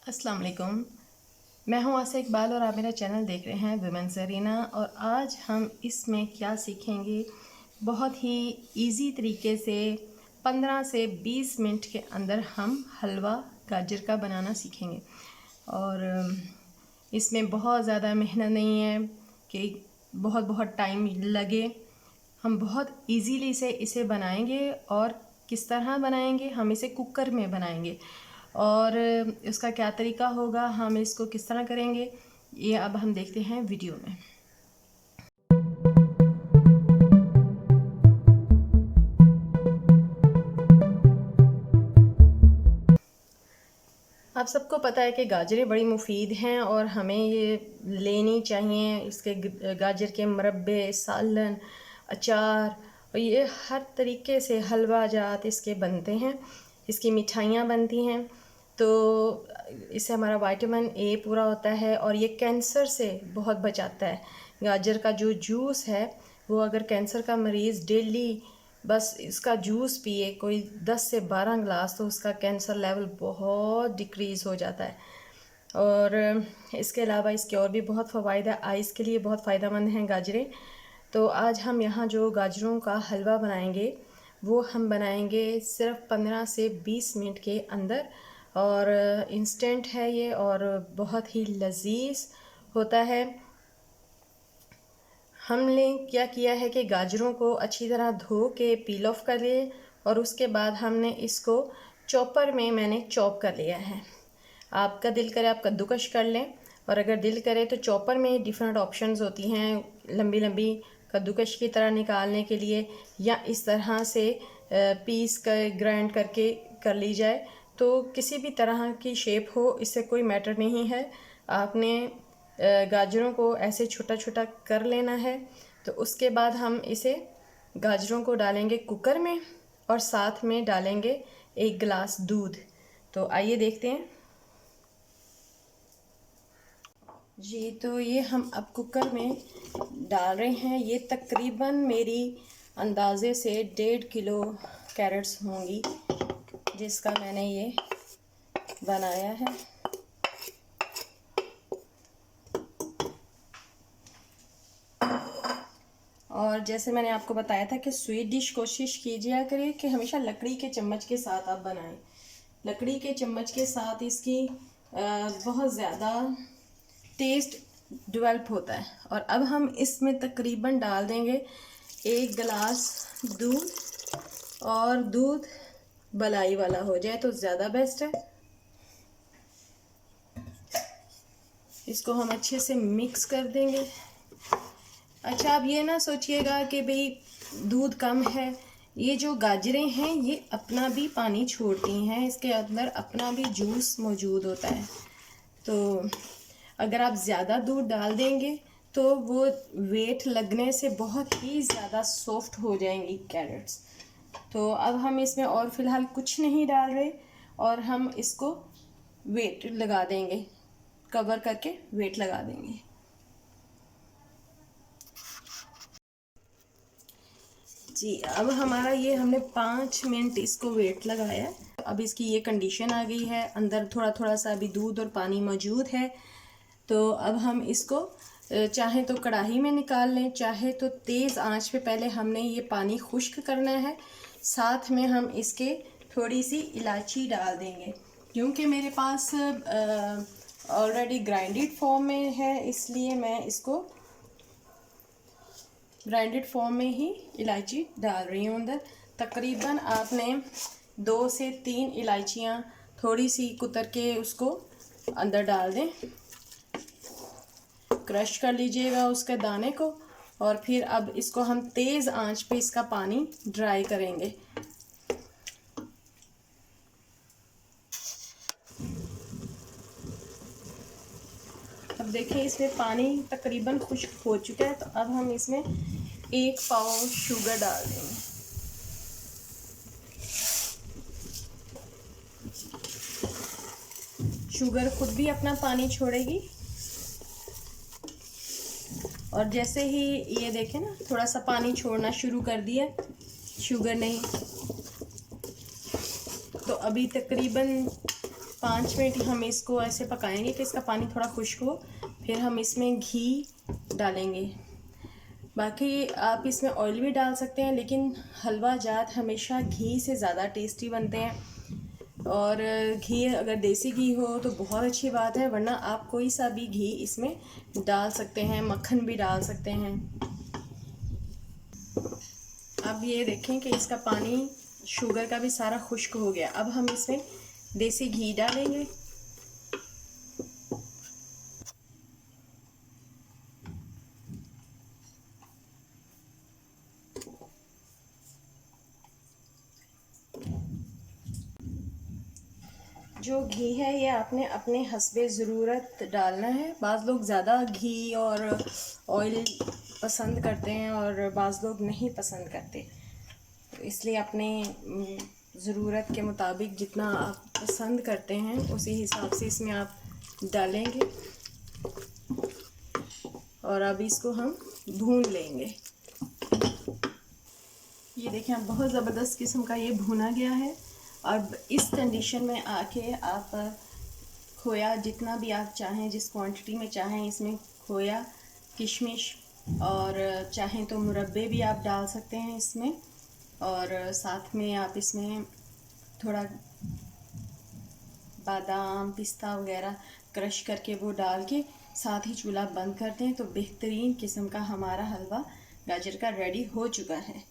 अस्सलाम वालेकुम। मैं हूं आसिया इकबाल और आप मेरा चैनल देख रहे हैं वुमेन अरीना। और आज हम इसमें क्या सीखेंगे, बहुत ही इजी तरीके से 15 से 20 मिनट के अंदर हम हलवा गाजर का बनाना सीखेंगे। और इसमें बहुत ज़्यादा मेहनत नहीं है कि बहुत बहुत टाइम लगे। हम बहुत इजीली से इसे बनाएंगे। और किस तरह बनाएंगे, हम इसे कुकर में बनाएंगे और इसका क्या तरीका होगा, हम इसको किस तरह करेंगे, ये अब हम देखते हैं वीडियो में। आप सबको पता है कि गाजरें बड़ी मुफीद हैं और हमें ये लेनी चाहिए। इसके गाजर के मुरब्बे, सालन, अचार और ये हर तरीके से हलवा जात इसके बनते हैं, इसकी मिठाइयाँ बनती हैं। तो इससे हमारा विटामिन ए पूरा होता है और ये कैंसर से बहुत बचाता है। गाजर का जो जूस है वो अगर कैंसर का मरीज़ डेली बस इसका जूस पिए कोई 10 से 12 गिलास, तो उसका कैंसर लेवल बहुत डिक्रीज़ हो जाता है। और इसके अलावा इसके और भी बहुत फ़वाइद है। आइज़ के लिए बहुत फ़ायदेमंद हैं गाजरें। तो आज हम यहाँ जो गाजरों का हलवा बनाएंगे वो हम बनाएंगे सिर्फ 15 से 20 मिनट के अंदर। और इंस्टेंट है ये और बहुत ही लजीज होता है। हमने क्या किया है कि गाजरों को अच्छी तरह धो के पील ऑफ कर लिए और उसके बाद हमने इसको चॉपर में मैंने चॉप कर लिया है। आपका दिल करे आप कद्दूकश कर लें, और अगर दिल करे तो चॉपर में डिफरेंट ऑप्शंस होती हैं लंबी लंबी कद्दूकश की तरह निकालने के लिए, या इस तरह से पीस कर ग्राइंड करके कर ली जाए। तो किसी भी तरह की शेप हो, इससे कोई मैटर नहीं है। आपने गाजरों को ऐसे छोटा छोटा कर लेना है। तो उसके बाद हम इसे गाजरों को डालेंगे कुकर में और साथ में डालेंगे 1 गिलास दूध। तो आइए देखते हैं जी। तो ये हम अब कुकर में डाल रहे हैं। ये तकरीबन मेरी अंदाज़े से 1.5 किलो कैरेट्स होंगी जिसका मैंने ये बनाया है। और जैसे मैंने आपको बताया था कि स्वीट डिश कोशिश कीजिए करिए कि हमेशा लकड़ी के चम्मच के साथ आप बनाएं। लकड़ी के चम्मच के साथ इसकी बहुत ज़्यादा टेस्ट डेवलप होता है। और अब हम इसमें तकरीबन डाल देंगे 1 गिलास दूध, और दूध मलाई वाला हो जाए तो ज़्यादा बेस्ट है। इसको हम अच्छे से मिक्स कर देंगे। अच्छा, आप ये ना सोचिएगा कि भाई दूध कम है। ये जो गाजरें हैं ये अपना भी पानी छोड़ती हैं, इसके अंदर अपना भी जूस मौजूद होता है। तो अगर आप ज़्यादा दूध डाल देंगे तो वो वेट लगने से बहुत ही ज़्यादा सॉफ्ट हो जाएंगी कैरेट्स। तो अब हम इसमें और फ़िलहाल कुछ नहीं डाल रहे और हम इसको वेट लगा देंगे, कवर करके वेट लगा देंगे। जी, अब हमारा ये हमने 5 मिनट इसको वेट लगाया। अब इसकी ये कंडीशन आ गई है, अंदर थोड़ा थोड़ा सा अभी दूध और पानी मौजूद है। तो अब हम इसको चाहे तो कढ़ाई में निकाल लें, चाहे तो तेज़ आंच पे पहले हमने ये पानी खुश्क करना है। साथ में हम इसके थोड़ी सी इलायची डाल देंगे, क्योंकि मेरे पास ऑलरेडी ग्राइंडेड फॉर्म में है, इसलिए मैं इसको ग्राइंडेड फॉर्म में ही इलायची डाल रही हूँ अंदर। तकरीबन आपने 2 से 3 इलायचियाँ थोड़ी सी कुतर के उसको अंदर डाल दें। क्रश कर लीजिएगा उसके दाने को, और फिर अब इसको हम तेज़ आंच पे इसका पानी ड्राई करेंगे। अब देखिए इसमें पानी तकरीबन खुश्क हो चुका है। तो अब हम इसमें 1 पाव शुगर डाल देंगे। शुगर खुद भी अपना पानी छोड़ेगी, और जैसे ही ये देखें ना थोड़ा सा पानी छोड़ना शुरू कर दिया शुगर ने, तो अभी तकरीबन 5 मिनट हम इसको ऐसे पकाएंगे कि इसका पानी थोड़ा खुश्क हो। फिर हम इसमें घी डालेंगे। बाकी आप इसमें ऑयल भी डाल सकते हैं, लेकिन हलवा जात हमेशा घी से ज़्यादा टेस्टी बनते हैं। और घी अगर देसी घी हो तो बहुत अच्छी बात है, वरना आप कोई सा भी घी इसमें डाल सकते हैं, मक्खन भी डाल सकते हैं। अब ये देखें कि इसका पानी शुगर का भी सारा खुश्क हो गया। अब हम इसमें देसी घी डालेंगे। जो घी है ये आपने अपने हस्बे ज़रूरत डालना है। बाज़ लोग ज़्यादा घी और ऑयल पसंद करते हैं और बाज़ लोग नहीं पसंद करते, तो इसलिए अपने ज़रूरत के मुताबिक जितना आप पसंद करते हैं उसी हिसाब से इसमें आप डालेंगे। और अब इसको हम भून लेंगे। ये देखें, अब बहुत ज़बरदस्त किस्म का ये भुना गया है। अब इस कंडीशन में आके आप खोया जितना भी आप चाहें, जिस क्वांटिटी में चाहें, इसमें खोया, किशमिश और चाहें तो मुरब्बे भी आप डाल सकते हैं इसमें। और साथ में आप इसमें थोड़ा बादाम, पिस्ता वगैरह क्रश करके वो डाल के साथ ही चूल्हा बंद कर दें, तो बेहतरीन किस्म का हमारा हलवा गाजर का रेडी हो चुका है।